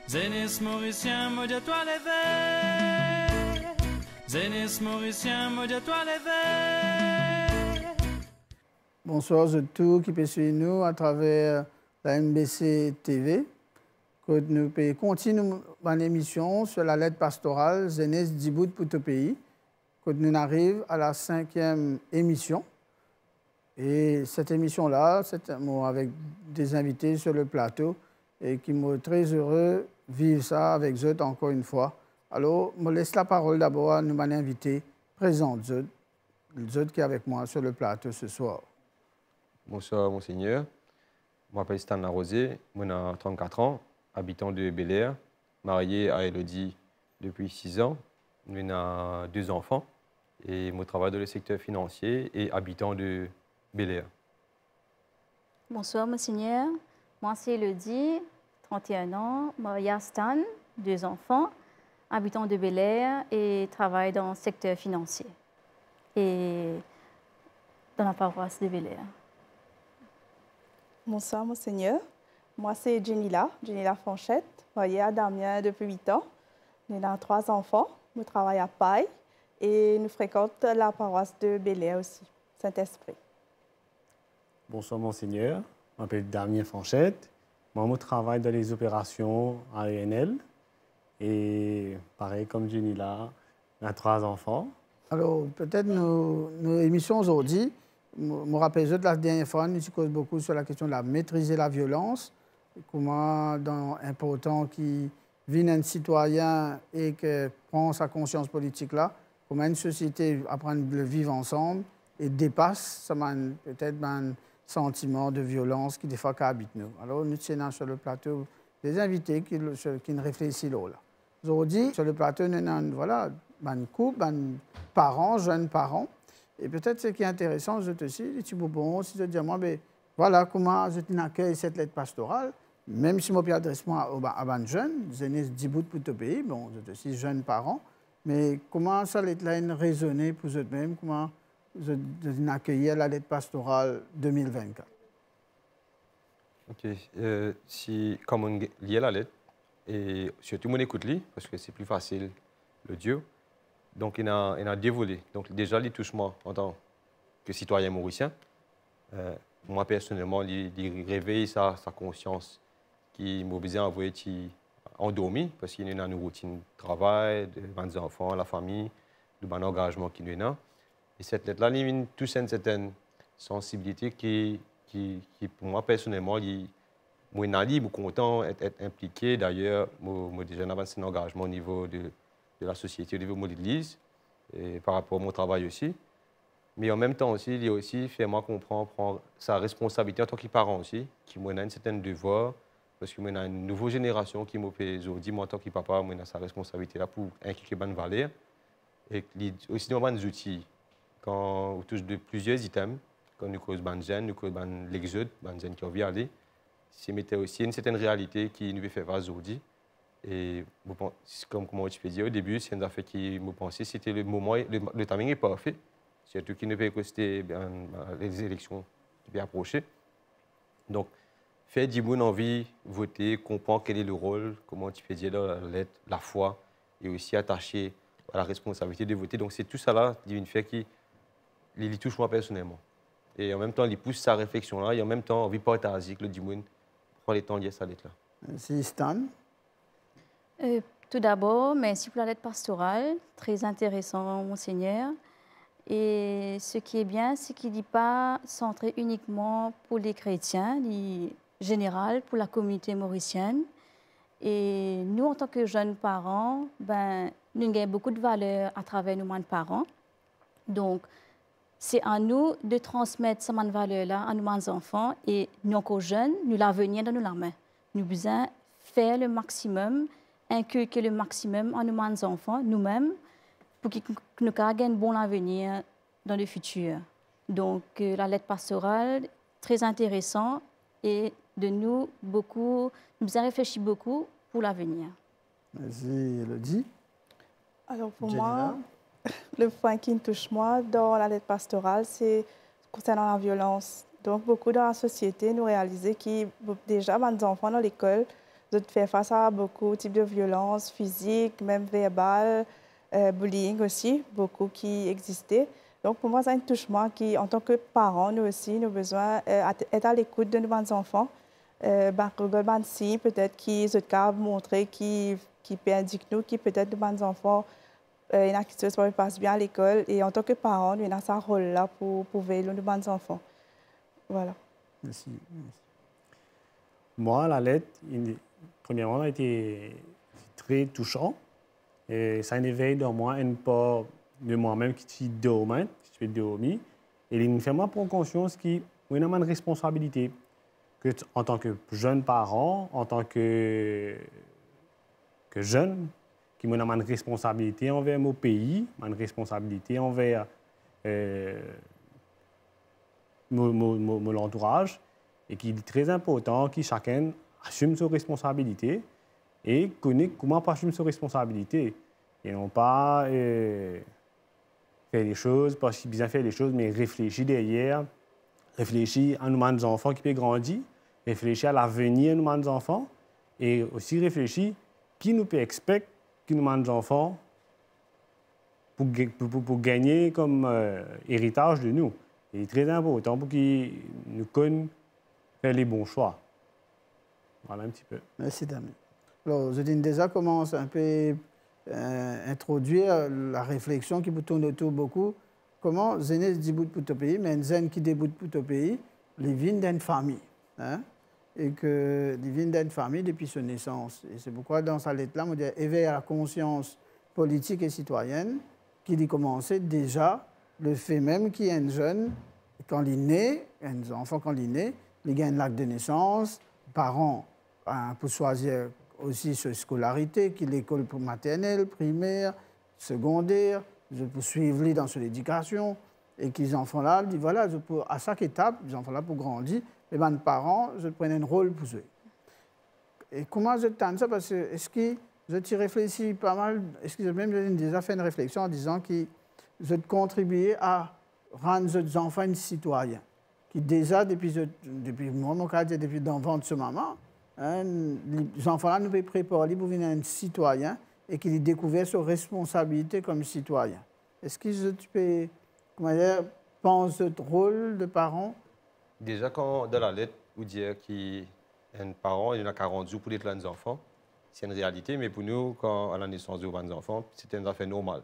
Zénis mauricien, maudit toi l'éveil. Zénis mauricien, maudit toi l'éveil. Bonsoir à tous qui peuvent suivre nous à travers la MBC TV. Que nous continuons l'émission sur la lettre pastorale Zénis Djibout pour tout pays. Que nous arrivons à la 5e émission. Et cette émission-là, c'est avec des invités sur le plateau et qui me très heureux de vivre ça avec eux encore une fois. Alors, je laisse la parole d'abord à nos invités présents, eux qui est avec moi sur le plateau ce soir. Bonsoir, monseigneur. Je m'appelle Stan Larosé, j'ai 34 ans, habitant de Bel Air, marié à Elodie depuis 6 ans. J'ai 2 enfants et je travaille dans le secteur financier et habitant de Bel Air. Bonsoir, monseigneur. Moi, c'est Elodie, 31 ans, mariée à Stan, 2 enfants, habitant de Bel Air et travaille dans le secteur financier et dans la paroisse de Bel Air. Bonsoir, monseigneur. Moi, c'est Jenila Fanchette, mariée à Damien depuis 8 ans. Nous avons 3 enfants. Nous travaillons à Paille et nous fréquentons la paroisse de Bel Air aussi, Saint-Esprit. Bonsoir, monseigneur. Je m'appelle Damien Fanchette. Moi, je travaille dans les opérations à ENL. Et pareil, comme Jenila, on a 3 enfants. Alors, peut-être nos émissions aujourd'hui, je me rappelle de la dernière fois, nous discutons beaucoup sur la question de la maîtriser la violence, comment important qui vit un citoyen et qui prend sa conscience politique là, comment une société apprend à le vivre ensemble et dépasse peut-être un sentiment de violence qui des fois habite nous. Alors nous tenons sur le plateau des invités qui réfléchissent là. Aujourd'hui, sur le plateau, nous avons un couple, un parents, jeunes parents. Et peut-être ce qui est intéressant, je te dis, les petits bonbons, si je dis moi, ben, voilà comment je accueille cette lettre pastorale, même si je m'adresse à un jeune, Zénis Djibout pour tout pays, bon, je te dis jeunes parents, mais comment ça lettre-là résonné pour eux-mêmes, comment je accueillir la lettre pastorale 2024. Ok, comme on lit la lettre, et surtout on écoute li parce que c'est plus facile l'audio. Donc il y a 2 volets. Donc déjà il touche moi en tant que citoyen mauricien. Moi personnellement, il réveille sa conscience qui m'a besoin d'envoyer endormi parce qu'il y a une routine de travail, de enfants, la famille, de bon engagement qui nous a. Et cette lettre-là, il touche une certaine sensibilité qui pour moi, personnellement, je suis content d'être impliqué. D'ailleurs, j'ai déjà avancé un engagement au niveau de la société, au niveau de l'Église, et par rapport à mon travail aussi. Mais en même temps aussi, il y a aussi fait moi comprendre prendre sa responsabilité en tant que parent aussi, qui m'a une certaine devoir, parce que moi, a une nouvelle génération qui m'a fait aujourd'hui, moi en tant que papa, moi a sa responsabilité là pour inculquer bonne valeur et aussi dans des outils. Quand on touche de plusieurs items, quand nous causons des jeunes, nous causons l'exode, des jeunes qui ont vu aller, c'est aussi une certaine réalité qui nous fait face aujourd'hui. Et comme tu peux dire au début, c'est une affaire qui me pensait c'était le moment, le timing est parfait, surtout qu'il ne peut que c'était les élections qui vont approcher. Donc, faire du monde envie voter, comprendre quel est le rôle, comment tu peux dire la foi, et aussi attaché à la responsabilité de voter. Donc, c'est tout ça là, une fait qui il touche moi personnellement. Et en même temps, il pousse sa réflexion là, et en même temps, envie de partager avec le Dimoun, prend le temps de lire sa lettre là. C'est Stan. Tout d'abord, merci pour la lettre pastorale, très intéressant, monseigneur. Et ce qui est bien, c'est qu'il ne dit pas centré uniquement pour les chrétiens, il dit général pour la communauté mauricienne. Et nous, en tant que jeunes parents, nous gagnons beaucoup de valeur à travers nos parents. Donc, c'est à nous de transmettre cette valeur-là à nos enfants. Et nous, encore jeunes, nous l'avenir dans nos mains. Nous devons faire le maximum, inculquer le maximum à nos enfants, nous-mêmes, pour qu'ils nous gagnent un bon avenir dans le futur. Donc, la lettre pastorale, très intéressant et de nous avons réfléchi beaucoup pour l'avenir. Merci, Elodie. Alors, pour moi, le point qui me touche moi dans la lettre pastorale, c'est concernant la violence. Donc, beaucoup dans la société, nous réalisons que déjà, les enfants dans l'école, de faire face à beaucoup de types de violences physiques, même verbales, bullying aussi, beaucoup qui existaient. Donc, pour moi, c'est un touchement qui, en tant que parents, nous aussi, nous avons besoin d'être à l'écoute de nos enfants. Si peut-être qui se cap montrer qui indique nous, qui peut-être nos enfants, il y a qui se passe bien à l'école. Et en tant que parents, nous avons ce rôle-là pour veiller nos enfants. Voilà. Merci. Moi, la lettre, premièrement, a été très touchant. Et ça éveille dans moi une part de moi-même qui suis dormant, qui suis dormi. Et il me fait moi prendre conscience qu'il y a une responsabilité. Que en tant que jeune parent, en tant que jeune, qui a une responsabilité envers mon pays, une responsabilité envers mon entourage, et qui est très important que chacun assume ses responsabilités et connaît comment assumer ses responsabilités. Et non pas faire les choses, pas si bien faire les choses, mais réfléchir derrière, réfléchir à nos enfants qui peuvent grandir, réfléchir à l'avenir de nos enfants et aussi réfléchir qui nous peut expecter que nos enfants pour gagner comme héritage de nous. C'est très important pour qu'ils nous connaissent faire les bons choix. Voilà un petit peu. Merci, Damien. Alors, Zedine déjà commence un peu introduire la réflexion qui vous tourne autour beaucoup. Comment Zéné déboute pour ton pays, mais Zen qui déboute pour ton pays, les vignes d'une famille. Hein? Et que les vignes d'une famille depuis sa naissance. Et c'est pourquoi dans sa lettre-là, on dit éveil à la conscience politique et citoyenne, qu'il y commençait déjà le fait même qu'il y a un jeune, quand il est né, un enfant quand il est né, il gagne l'acte de naissance, parents pour choisir aussi sa scolarité, qu'il l'école maternelle, primaire, secondaire, je peux suivre dans son éducation, et que les enfants-là disent voilà, à chaque étape, les enfants-là pour grandir, les parents, je prends un rôle pour eux. Et comment je tente ça? Parce que est-ce que je t'y réfléchis pas mal, est-ce que j'ai même déjà fait une réflexion en disant que je contribuer à rendre les enfants citoyens, qui déjà, depuis moi, mon cas, depuis d'enfant de ce maman, hein, les enfants-là nous peuvent préparer pour devenir un citoyen et qu'ils découvrent ses responsabilités comme citoyen. Est-ce que tu peux, comment dire, penser de rôle de parent? Déjà, quand dans la lettre, vous dites qu'un parent, il a 40 jours pour les enfants, c'est une réalité, mais pour nous, quand à la naissance de vos enfants, c'est une affaire normale.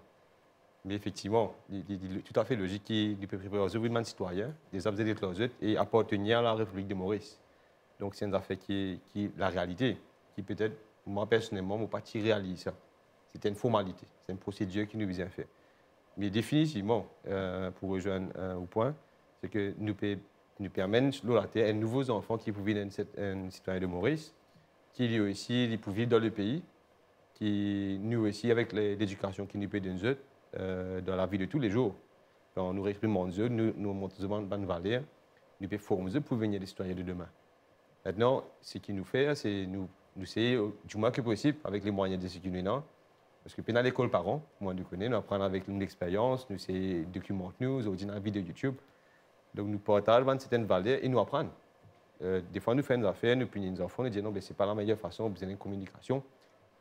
Mais effectivement, il est tout à fait logique qu'il peut préparer aux œuvres de citoyen, des objets de closet et appartenir à la République de Maurice. Donc, c'est une affaire qui est la réalité, qui peut-être, moi personnellement, je ne pas réaliser ça. C'est une formalité, c'est une procédure qui nous vient faire. Mais définitivement, pour rejoindre au point, c'est que nous permet de un nouveau enfant qui peut devenir un citoyen de Maurice, qui lui aussi peut vivre dans le pays, qui nous aussi, avec l'éducation qui nous peut donner dans la vie de tous les jours. Quand nous exprimons nous montrons bonne valeur, nous pouvons former pour devenir des citoyens de demain. Maintenant, ce qu'il nous fait, c'est nous essayer du moins que possible, avec les moyens de ce qui nous est. Parce que pendant l'école parents, moi nous connaissons, nous apprenons avec une expérience, nous essayons de documenter nous ordinateurs, la vidéo YouTube. Donc nous partageons certaines valeurs et nous apprenons. Des fois nous faisons des affaires, nous punissons les enfants, nous disons non, ce n'est pas la meilleure façon, vous avez une communication.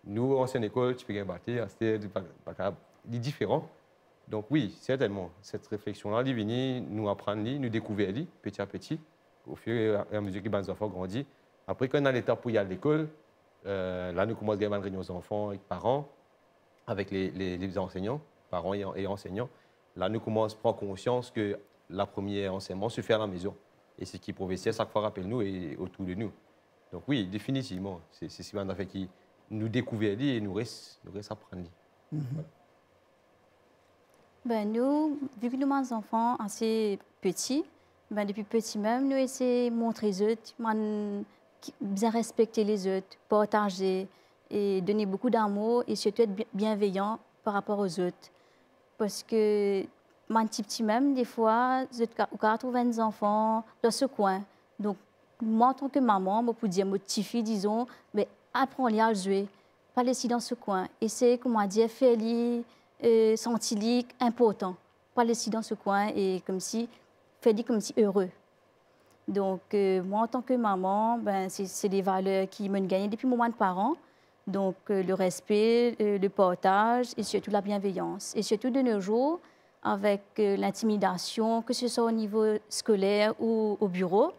Nous, ancienne école, tu peux gagner battre, c'est différent. Donc oui, certainement, cette réflexion-là, nous apprendre, nous découvrir petit à petit, au fur et à mesure que les enfants grandissent. Après, quand on a l'étape pour y aller à l'école, là, nous commençons à avoir une réunion aux enfants avec parents, avec les enseignants, parents et enseignants. Là, nous commençons à prendre conscience que la première enseignement se fait à la maison. Et ce qui est professeur, chaque fois, rappelle nous et autour de nous. Donc oui, définitivement, c'est ce qui fait qui nous découvrir et nous reste apprendre. Voilà. Ben, nous, vu que nous sommes des enfants assez petits, ben, depuis petits même, nous essayons de montrer les autres, bien respecter les autres, partager et donner beaucoup d'amour et surtout être bienveillant par rapport aux autres. Parce que moi, petit même, des fois, je trouve des enfants dans ce coin. Donc, moi, en tant que maman, je peux dire à mes petites filles, disons, apprends-les à jouer, pas laisser dans ce coin. Essayez, comment dire, faire-les sentir important, pas laisser dans ce coin et faire-les comme si heureux. Donc, moi, en tant que maman, ben, c'est des valeurs qui m'ont gagné depuis mon moment de parents. Donc, le respect, le partage et surtout la bienveillance. Et surtout de nos jours, avec l'intimidation, que ce soit au niveau scolaire ou au bureau.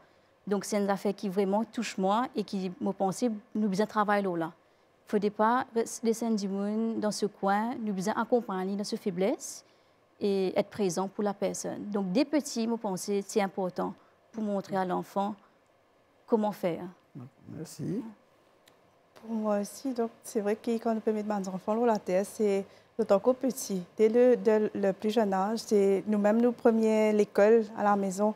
Donc, c'est une affaire qui vraiment touche moi et qui me pense nous besoin travailler là. Il ne faudrait pas laisser du monde dans ce coin, nous besoin accompagner dans ce faiblesse et être présent pour la personne. Donc, dès petit, je pense que c'est important pour montrer à l'enfant comment faire. Merci. Pour moi aussi, donc c'est vrai que quand on peut mettre mes enfants là, la terre, c'est d'autant qu'au petit. Dès le plus jeune âge, c'est nous-mêmes nous premiers l'école à la maison.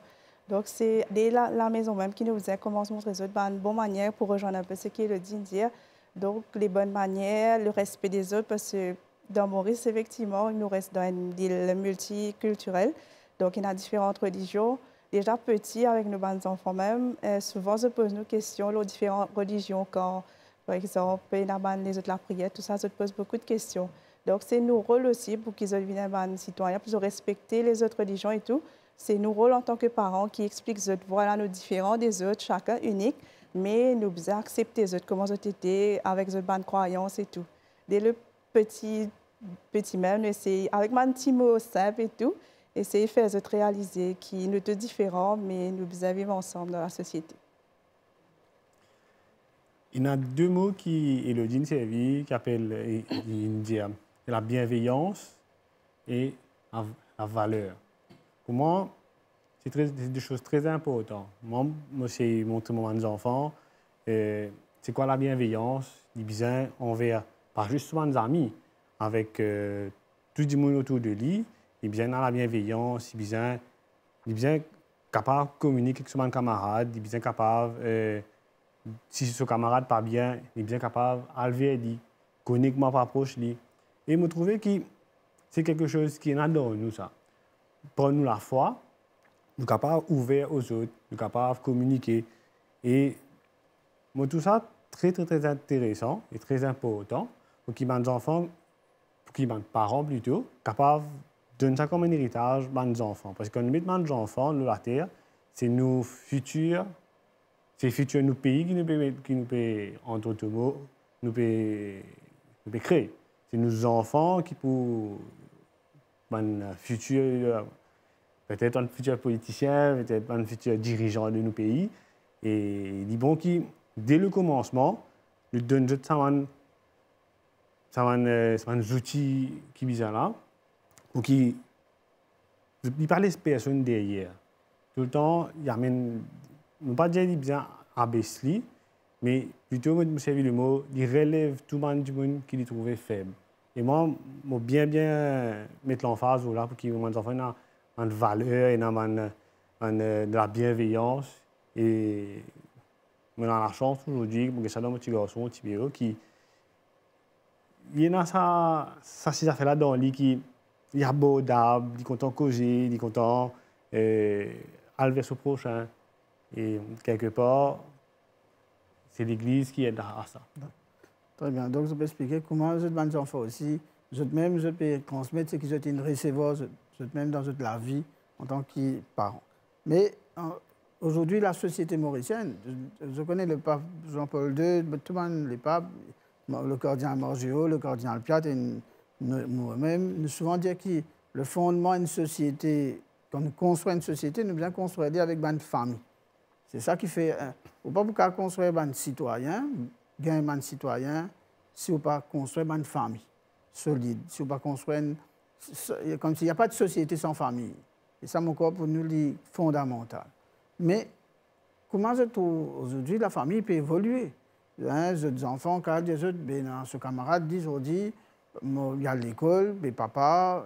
Donc c'est dès la maison même qui nous faisait comment se montrer les autres une bonne manière pour rejoindre un peu ce qu'il dit dire. Donc les bonnes manières, le respect des autres, parce que dans Maurice, effectivement, il nous reste dans une île multiculturelle. Donc il y a différentes religions. Déjà petit, avec nos enfants même, souvent se posent nos questions aux différentes religions quand, par exemple, les autres la prière, tout ça se pose beaucoup de questions. Donc, c'est nos rôles aussi pour qu'ils deviennent des citoyens, pour respecter les autres religions et tout. C'est nos rôles en tant que parents qui expliquent aux autres, voilà, nos différents des autres, chacun unique, mais nous devons accepter les autres, comment ils étaient, avec les bonnes croyances et tout. Dès le petit même, c'est avec un petit mot simple et tout, essayer de faire les autres réaliser qu'ils nous sommes différents, mais nous devons vivre ensemble dans la société. Il y a deux mots qui Elodie servi, qui appellent la bienveillance et la valeur. Pour moi, c'est des choses très importantes. Moi c'est montré aux enfants, c'est quoi la bienveillance, bien envers, pas juste mes amis, avec tout le monde autour de lui, il bien dans la bienveillance, il bien capable de communiquer avec son camarade, il bien capable si ce camarade pas bien, il est bien capable d'enlever lui, connaître ma approche lui. Et me trouver que c'est quelque chose qui est dans nous ça. Pour nous la foi, nous sommes capables d'ouvrir aux autres, nous sommes capables de communiquer. Et moi tout ça très intéressant et très important pour qu'ils les enfants, pour qu'ils les parents plutôt, capables de donner ça comme un héritage à nos enfants. Parce que quand nous mettons nos enfants sur la terre, c'est nos futurs. C'est le futur nos pays qui nous peut entre autres mots, nous peut créer. C'est nos enfants qui pour un futur, peut-être un futur politicien, peut-être un futur dirigeant de nos pays. Et il dit bon qui, dès le commencement, nous donne des outils qui sont là, pour qu'il n'y ait pas les personnes derrière. Tout le temps, il y a même non pas dire bien abaisser, mais plutôt me servir le mot, il relève tout le monde du monde qui les trouvait faible. Et moi, je bien mettre l'emphase là pour qu'ils les enfants aient une valeur et de la bienveillance. Et on a la chance aujourd'hui, que ça dans mon petit garçon, mon petit bureau, qui il y a ça ces affaires là dans lui qui il est abordable, il est content de causer, il est content aller vers son prochain. Et quelque part, c'est l'Église qui aide à ça. Très bien. Donc, je peux expliquer comment les enfants aussi, eux-mêmes, je peux transmettre ce qu'ils ont recevoir, eux-mêmes dans la vie en tant que parents. Mais aujourd'hui, la société mauricienne, je connais le pape Jean-Paul II, tout le monde, les papes, le cardinal Morgio, le cardinal Piat, et nous-mêmes, nous souvent dire que le fondement d'une société, quand nous construisons une société, nous devons construire avec une famille. C'est ça qui fait. On ne peut pas construire un citoyen, gagner un citoyen, si on ne peut pas construire une famille solide, si on ne peut pas construire. Comme s'il n'y a pas de société sans famille. Et ça, mon corps, pour nous, c'est fondamental. Mais comment je trouve aujourd'hui la famille peut évoluer? Les enfants, quand ce camarade dit aujourd'hui, il y a l'école, mais papa,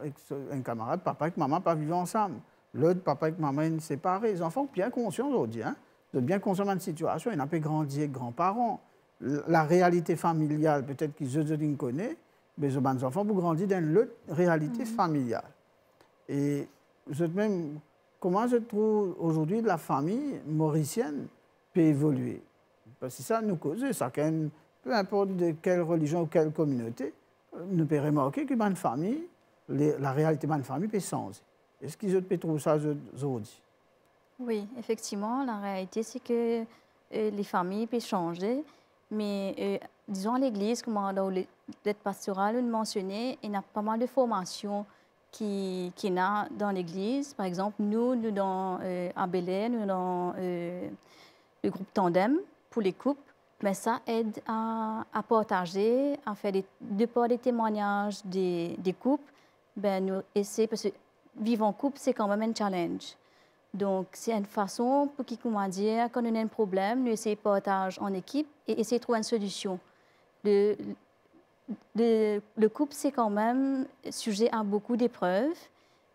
un camarade, papa et maman pas vivre ensemble. L'autre, papa et maman sont séparés. Les enfants sont bien conscients aujourd'hui. Ils sont bien conscients de la situation. Ils n'ont pas grandi avec grands-parents. La réalité familiale, peut-être qu'ils connaissent, mais les enfants vont grandir dans l'autre réalité familiale. Et même, comment je trouve aujourd'hui la famille mauricienne peut évoluer? Parce que ça nous cause, chacun, peu importe de quelle religion ou quelle communauté, nous pouvons remarquer que dans une famille, la réalité de une famille peut changer. Est-ce qu'ils peuvent trouver ça aujourd'hui? Oui, effectivement, la réalité, c'est que les familles peuvent changer, mais disons à l'église, comme dans l'aide pastorale, on mentionnait, il y a pas mal de formations qui a dans l'église. Par exemple, nous dans, à Bel-Air, nous dans le groupe Tandem pour les couples, mais ça aide à partager, à faire de par des témoignages des couples, ben, nous essayer, parce que vivre en couple, c'est quand même un challenge. Donc, c'est une façon pour qui, comment dire, quand on a un problème, nous essayons de partager en équipe et essayer de trouver une solution. Le couple, c'est quand même sujet à beaucoup d'épreuves,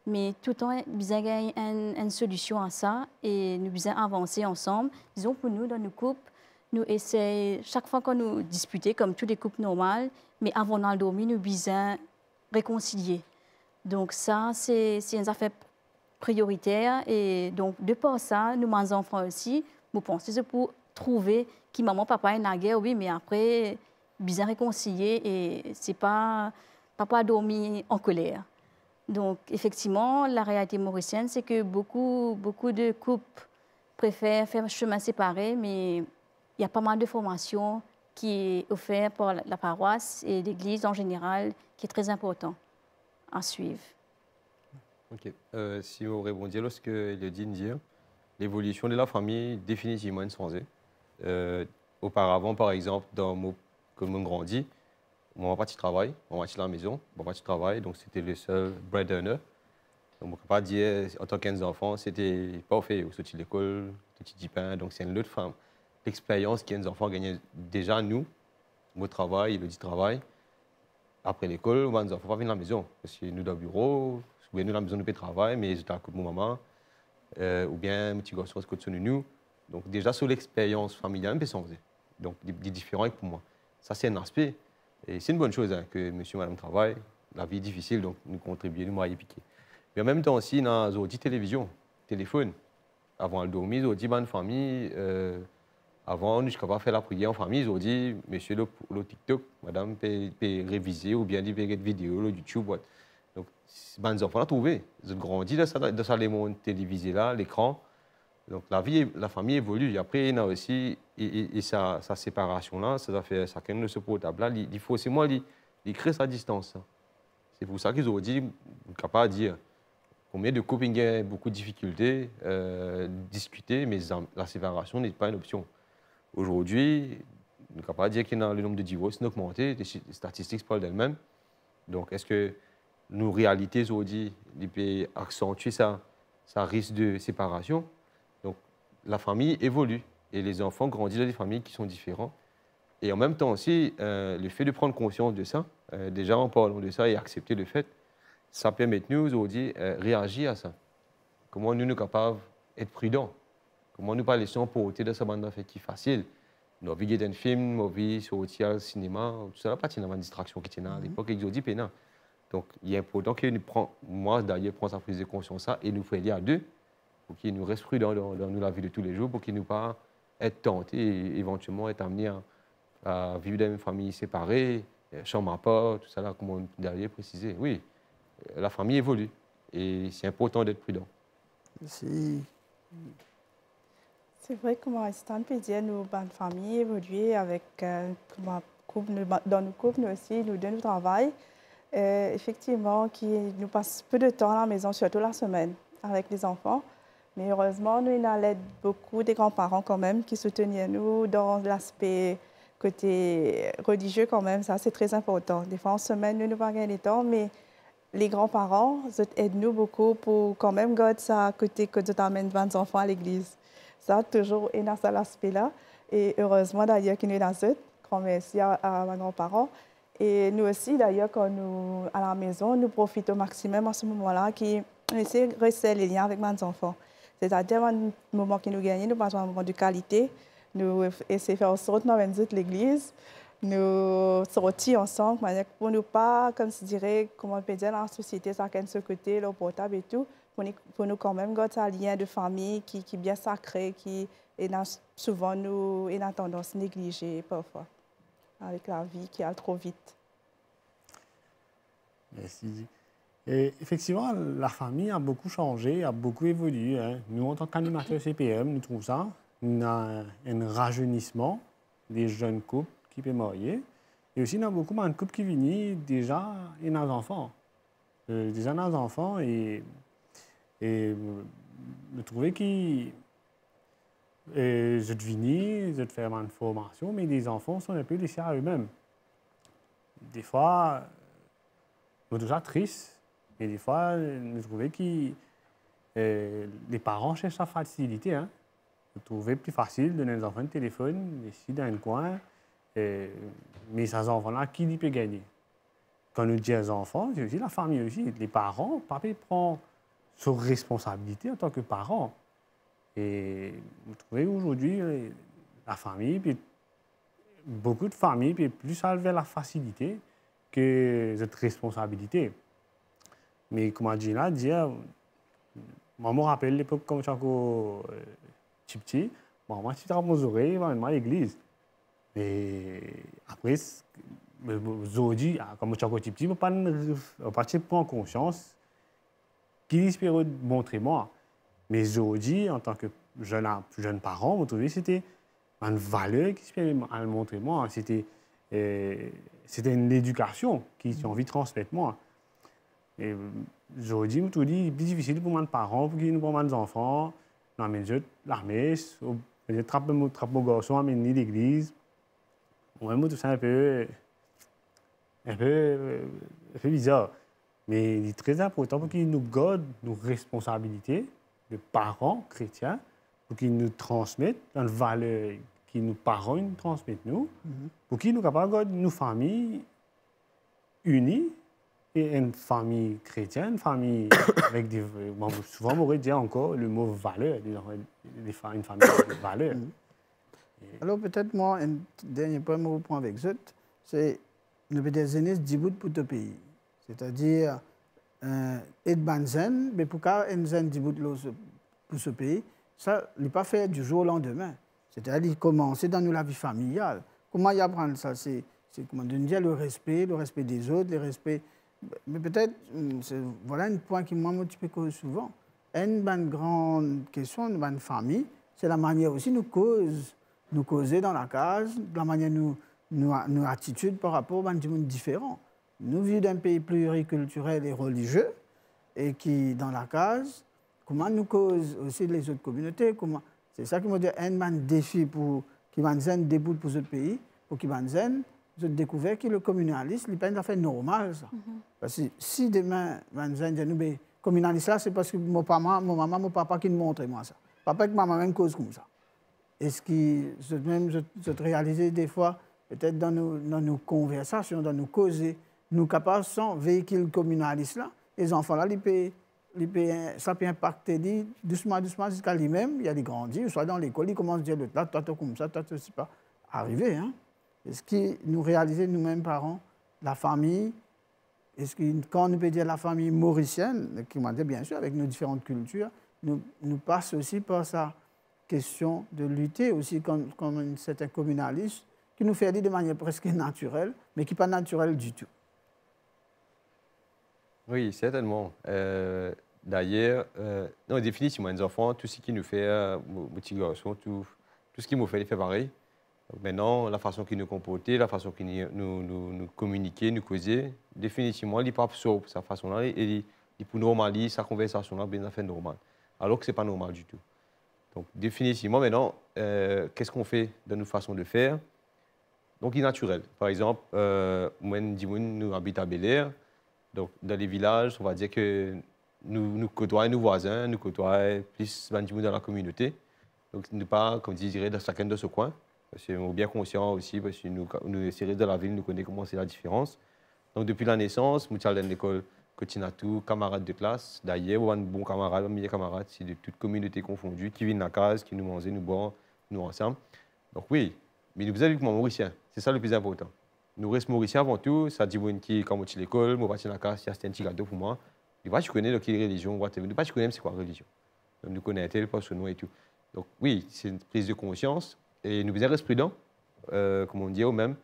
mais tout le temps, nous avons une solution à ça et nous devons avancer ensemble. Disons, pour nous, dans nos couples, nous essayons, chaque fois qu'on nous dispute, comme tous les couples normaux, mais avant de dormir, nous devons réconcilier. Donc, ça, c'est une affaire prioritaire. Et donc, de par ça, nous, mes enfants aussi, nous pensons c'est pour trouver qui maman, papa est dans la guerre, oui, mais après, bien réconcilier et c'est pas papa dormir en colère. Donc, effectivement, la réalité mauricienne, c'est que beaucoup de couples préfèrent faire chemin séparé, mais il y a pas mal de formations qui est offerte par la paroisse et l'Église en général, qui est très important à suivre. Ok. Si on répondait à ce que le dit dire, l'évolution de la famille définitivement changé. Auparavant, par exemple, quand on grandit, mon papa travaille, mon papa à la maison, mon papa travaille, donc c'était le seul breadwinner. Donc, on ne peut pas dire, en tant qu'enfant, c'était parfait. Au sorti de l'école, petit pain, donc c'est une autre femme. L'expérience qu'un enfant gagne déjà, nous, au travail, le dit travail. Après l'école, on va nous enfants venir à la maison. Parce que nous, dans le bureau, ou bien nous, à la maison, nous, travail, mais j'étais à côté de mon maman, ou bien mon petit garçon, à côté de nous. Donc, déjà, sur l'expérience familiale, on peut changer. Donc, des différents pour moi. Ça, c'est un aspect. Et c'est une bonne chose hein, que monsieur et madame travaillent. La vie est difficile, donc nous contribuons, nous moyens piquer. Mais en même temps aussi, dans la télévision, téléphone. Avant de dormir, on dit, bonne famille. Avant, je ne pas faire la prière en famille. On dit, monsieur, le TikTok, madame peut réviser ou bien dire, peut vidéo, le YouTube. Ouais. Donc, les enfants l'ont trouvé. Ils ont grandi dans ce monde télévisé là, l'écran. Donc, la famille évolue. Et après, il y a aussi sa séparation-là, ça doit faire chacun de ce portable-là. Il faut aussi, moi, il crée sa distance. C'est pour ça qu'ils ont dit, on ne peut pas dire combien de couples ont beaucoup de difficultés, discuter, mais la séparation n'est pas une option. Aujourd'hui, on ne peut pas dire que le nombre de divorces a augmenté, les statistiques parlent d'elles-mêmes. Donc, est-ce que nos réalités aujourd'hui peuvent accentuer ça risque de séparation? Donc, la famille évolue et les enfants grandissent dans des familles qui sont différentes. Et en même temps aussi, le fait de prendre conscience de ça, déjà en parlant de ça et accepter le fait, ça permet de nous aujourd'hui réagir à ça. Comment nous sommes capables d'être prudents? Comment nous pas laissons porter de ce bande fait qui est facile? Nous avons un film, nous avons sorti au cinéma, tout ça, pas de distraction qui est là. À l'époque, ils ont dit pénal. Donc, il est important que nous prenions, moi d'ailleurs, prendre sa prise de conscience ça et nous faire à deux pour qu'il nous reste prudents dans la vie de tous les jours, pour qu'il nous pas être tentés et éventuellement être amenés à vivre dans une famille séparée, chambre à part, tout ça là, comme on derrière précisé. Oui, la famille évolue et c'est important d'être prudent. Merci. C'est vrai que moi, Stan peut dire nous, la famille évoluer avec dans nos couples, nous aussi, nous deux, nous travaillons. Effectivement, nous passons peu de temps à la maison, surtout la semaine, avec les enfants. Mais heureusement, nous avons l'aide beaucoup des grands-parents quand même qui soutiennent nous dans l'aspect côté religieux quand même. Ça, c'est très important. Des fois, en semaine, nous n'avons pas gagné le temps, mais les grands-parents aident nous beaucoup pour quand même garder ça côté que tu amènes 20 enfants à l'église. Ça, toujours, et dans cet aspect-là. Et heureusement, d'ailleurs, qu'il nous dans ce grand merci à mes grands-parents. Et nous aussi, d'ailleurs, quand nous à la maison, nous profitons au maximum à ce moment-là, qui essaie de rester les liens avec mes enfants. C'est-à-dire, un moment que nous gagnons, nous passons un moment de qualité. Nous essayons de faire en sorte de visiter l'église. Nous sortir ensemble, pour ne pas, comme je dirais, comment on peut dire, dans la société, chacun de ce côté, le portable et tout, pour nous quand même garder un lien de famille qui est bien sacré, qui est souvent nous a tendance à négliger parfois, avec la vie qui a trop vite. Merci. Et effectivement, la famille a beaucoup changé, a beaucoup évolué. Hein. Nous, en tant qu'animateurs CPM, nous trouvons ça. On a un rajeunissement des jeunes couples qui peuvent marier. Et aussi, il y a beaucoup de couples qui viennent déjà et nos enfants. Déjà nos enfants et je trouvais qu'ils je venais, je faire une formation, mais les enfants sont un peu laissés à eux-mêmes. Des fois, je suis déjà triste. Et des fois, je trouvais que les parents cherchent la facilité. Hein. Je trouvais plus facile de donner aux enfants un téléphone, ici dans un coin. Mais ces enfants-là, qui peut gagner? Quand nous disons aux enfants, c'est aussi la famille aussi. Les parents, papa prend ses responsabilités en tant que parent. Et vous trouvez aujourd'hui, la famille, puis beaucoup de familles, puis plus vers la facilité que cette responsabilité. Mais comme je l'ai dit, moi, je me rappelle l'époque quand j'étais petit, moi, j'étais à mes oreilles, à l'église. Et après, aujourd'hui, comme j'étais petit, je ne peux pas prendre conscience qu'il espérait montrer moi. Mais aujourd'hui, en tant que jeune parent, je trouvais que c'était une valeur qu'il espérait montrer moi. C'était une éducation qu'ils ont envie de transmettre moi. Et aujourd'hui, je me trouve c'est plus difficile pour les parents, pour qu'ils nous prennent des enfants, nous amènent la messe, peut-être trappe mon garçon, amène l'église. Moi, je trouve ça un peu bizarre. Mais il est très important pour qu'ils nous gardent nos responsabilités de parents chrétiens, pour qu'ils nous transmettent une valeur que nos parents nous transmettent, pour qu'ils nous capables de garder nos familles unies. Et une famille chrétienne, une famille avec des... Souvent, on aurait dit encore le mot valeur, une famille avec des valeurs. Alors peut-être moi, un dernier point que je reprends avec Zot, c'est le des aînés d'ibout pour ton pays. C'est-à-dire, et de banzen, mais pour qu'un zen d'ibout pour ce pays, ça ne pas fait du jour au lendemain. C'est-à-dire commencer dans la vie familiale. Comment y apprendre ça? C'est comment dire le respect des autres, le respect... Mais peut-être, voilà un point qui moi motive souvent. Une grande question, une bonne famille, c'est la manière aussi nous causer dans la case, la manière nous attitude par rapport à des gens différents. Nous vivons d'un pays pluriculturel et religieux, et qui, dans la case, comment nous cause aussi les autres communautés, c'est ça qui me dit un défi pour qui va debout pour ce pays, pour qui va j'ai découvert que le communalisme n'est pas une affaire normale. Ça. Parce que si demain, nous communaliste, c'est parce que mon maman, mon papa qui me montre moi ça. Papa et maman même cause comme ça. Est-ce que je réalise des fois, peut-être dans nos conversations, dans nos causes, nous capables sans véhicule communaliste là, les enfants là, ça peut impacter doucement jusqu'à lui-même, il a grandi, soit dans l'école, il commence à dire l'autre là, toi comme ça, toi c'est pas arrivé, hein. Est-ce que nous réalisons nous-mêmes, parents, la famille, est-ce que quand on peut dire la famille mauricienne, qui m'a dit bien sûr avec nos différentes cultures, nous passe aussi par sa question de lutter aussi comme un certain communalisme qui nous fait dire de manière presque naturelle, mais qui n'est pas naturelle du tout. Oui, certainement. D'ailleurs, définitivement, les enfants, tout ce qui nous fait, mon petit garçon, tout ce qui nous fait, il fait pareil. Donc maintenant, la façon qu'il nous comporter, la façon qu'il nous communiquer, nous causer, définitivement, il n'est pas sur sa façon-là et il peut normaliser sa conversation-là, bien fait normal. Alors que ce n'est pas normal du tout. Donc, définitivement, maintenant, qu'est-ce qu'on fait dans nos façons de faire? Donc, il est naturel. Par exemple, moi, nous habitons à Bel-Air. Donc, dans les villages, on va dire que nous côtoyons nos voisins, nous côtoyons plus dans la communauté. Donc, nous pas, comme je dirais, dans chacun de ce coin. Parce qu'on est bien conscient aussi, parce que nous séries de la ville, nous connaissons comment c'est la différence. Donc, depuis la naissance, nous sommes à l'école Cotinatou, camarades de classe. D'ailleurs, on a un bon camarade, un meilleur camarade, c'est de toute communauté confondue, qui viennent à la case, qui nous mangent, nous boivent, nous ensemble. Donc, oui, mais nous sommes mauriciens, c'est ça le plus important. Nous restons mauriciens avant tout, ça dit qui, quand on est à l'école, moi, je vais à la case, c'est un petit gâteau pour moi. Je ne sais pas, je quelle religion, je ne sais pas, c'est quoi la religion. Donc, nous connaissons tel, pas ce nom et tout. Donc, oui, c'est une prise de conscience. Et nous devons rester prudents, comme on dit au même.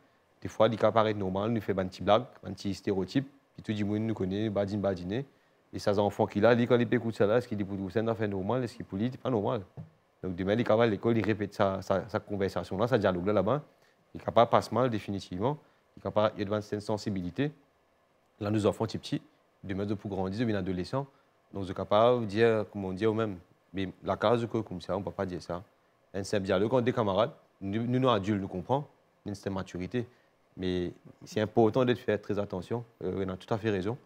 Des fois, il peut paraître normal, nous faisons un petit blague, un petit stéréotype, Puis tout le monde nous connaît, badine. Et ces enfants qui là, quand ils écoutent ça là, est-ce qu'ils disent pour vous, c'est une affaire normale, est-ce qu'ils pour lui, c'est pas normal. Donc demain, il est capable à l'école, il répète sa conversation là, sa dialogue là-bas. Il est capable de passer mal définitivement. Il est capable de avoir une sensibilité. Là, nos enfants petits, demain, de pour grandir, devenir adolescents. Donc, ils sont capables de dire, comme on dit eux-mêmes, mais la case comme ça, on ne peut pas dire ça. C'est un dialogue entre des camarades. Nous, adultes, nous comprenons. Une certaine maturité. Mais c'est important de faire très attention. On a tout à fait raison.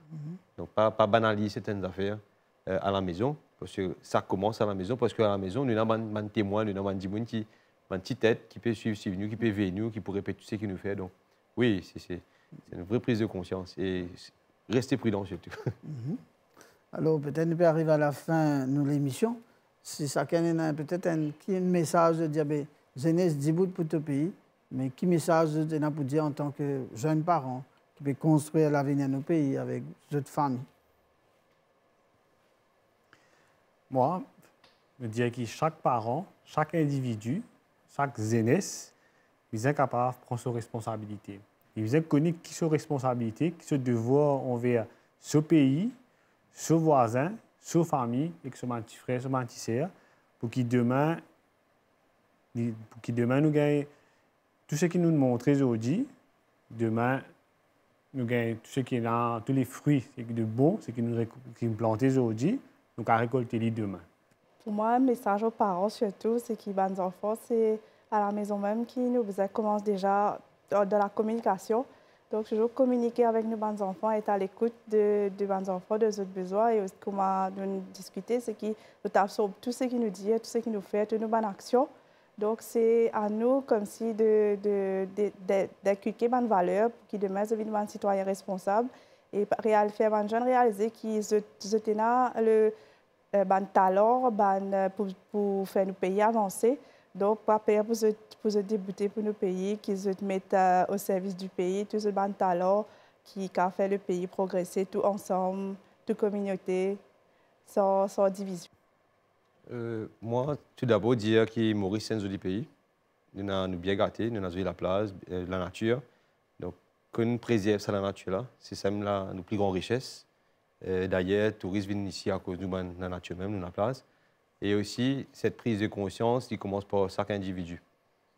Donc, pas banaliser certaines affaires à la maison. Parce que ça commence à la maison. Parce qu'à la maison, nous avons un témoin, nous avons un témoin qui a une petite tête, qui peut suivre nous, qui peut veiller nous, qui peut répéter tout ce qu'il nous fait. Donc, oui, c'est une vraie prise de conscience. Et restez prudents surtout. Alors, peut-être nous peut arriver à la fin de l'émission. Si chacun a peut-être un message de dire, jeunesse, 10 bouts pour ton pays, mais qui message de pour dire en tant que jeune parent qui peut construire l'avenir de nos pays avec d'autres familles? Moi, je dirais que chaque parent, chaque individu, chaque jeunesse, ils sont capables de prendre ses responsabilités. Ils sont connus qui sont responsabilités, qui sont devoirs envers ce pays, ce voisin, sa famille, et son petit frère, son petit sœur, pour que demain, nous gagnons tout ce qui nous montre aujourd'hui. Demain, nous gagnons tout ce qui est là, tous les fruits, ce qui est de bon, ce qui nous plante aujourd'hui, nous allons récolter les demain. Pour moi, un message aux parents surtout, c'est que les enfants, c'est à la maison même qui nous commence déjà de la communication. Donc, toujours communiquer avec nos bons enfants, être à l'écoute de bons enfants, de leurs besoins et aussi comment nous discuter, c'est qu'ils nous absorbent tout ce qu'ils nous disent, tout ce qu'ils nous font, toutes nos bonnes actions. Donc, c'est à nous comme si d'inculquer bonnes valeurs pour qu'ils demain deviennent des citoyens responsables et faire les jeunes réaliser qu'ils ont le bon talent pour faire nos pays avancer. Donc, pas peur pour se débuter pour nos pays, qu'ils se mettent au service du pays, tout ce bon talent qui a fait le pays progresser tout ensemble, toute communauté, sans division. Moi, tout d'abord, dire que Maurice, c'est un joli pays. Nous sommes bien gâtés, nous avons la place, la nature. Donc, qu'on préserve ça, la nature, c'est ça nos plus grandes richesses. D'ailleurs, les touristes viennent ici à cause de la nature même, de la place. Et aussi, cette prise de conscience qui commence par chaque individu.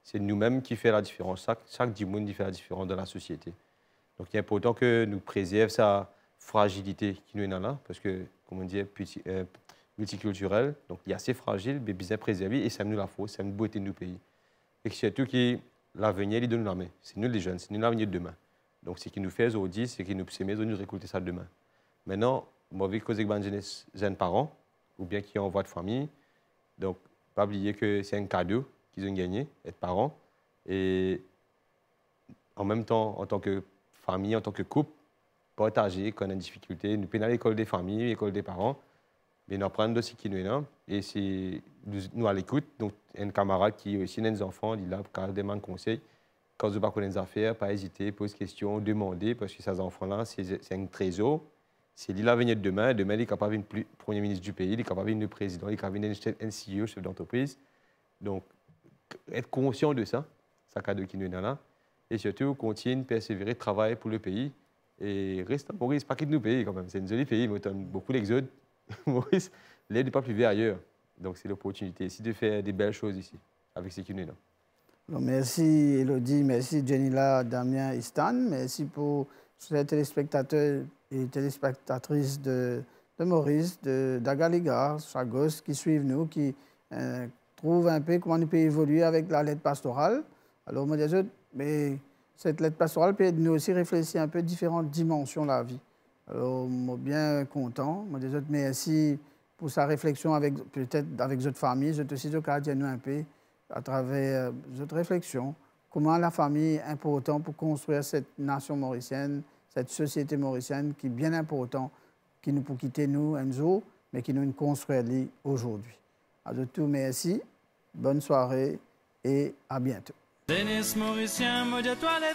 C'est nous-mêmes qui fait la différence. Chaque monde qui fait la différence dans la société. Donc, il est important que nous préservions sa fragilité qui nous est là, parce que, comme on dit, multiculturel, donc il est assez fragile, mais bien préservé, et c'est nous la force, c'est nous la beauté de nos pays. Et surtout que l'avenir, il donne la main. C'est nous les jeunes, c'est nous l'avenir de demain. Donc, ce qui nous fait aujourd'hui, c'est que nous pouvons nous récolter ça demain. Maintenant, moi, avec les jeunes parents, ou bien qui ont envoie de famille. Donc, pas oublier que c'est un cadeau qu'ils ont gagné, être parents. Et en même temps, en tant que famille, en tant que couple, partager quand on a des difficultés. Nous prenons à l'école des familles, l'école des parents, mais nous apprenons de ce qui nous est là. Et c'est nous à l'écoute. Donc, un camarade qui aussi a des enfants, il a pour demander conseil. Quand vous ne connaissez pas des affaires, pas hésiter, poser des questions, demander, parce que ces enfants-là, c'est un trésor. C'est l'avenir de demain. Demain, il est capable d'être Premier ministre du pays, il est capable d'être président, il est capable d'être un CEO, chef d'entreprise. Donc, être conscient de ça, c'est un cadeau qui nous est là. Et surtout, continuer, persévérer, travailler pour le pays. Et reste à Maurice, pas quitter nos pays quand même. C'est un joli pays, mais on a beaucoup d'exodes. Maurice, l'aide n'est pas plus ailleurs. Donc, c'est l'opportunité ici de faire des belles choses ici, avec ce qui nous est là. Alors, merci Elodie, merci Jenila, Damien et Stan. Merci pour les téléspectateurs et téléspectatrices de Maurice, d'Agaligar, Chagos, qui suivent nous, qui trouvent un peu comment nous pouvons évoluer avec la lettre pastorale. Alors, moi, mais cette lettre pastorale peut nous aussi réfléchir un peu différentes dimensions de la vie. Alors, moi, bien content. Moi, merci pour sa réflexion peut-être avec votre famille. Je te suis dire nous un peu à travers votre réflexion. Comment la famille est importante pour construire cette nation mauricienne, cette société mauricienne qui est bien importante, qui nous pour quitter nous un jour, mais qui nous construit aujourd'hui. Alors tout, merci, bonne soirée et à bientôt. Jeunesse mauricienne, moi, toi les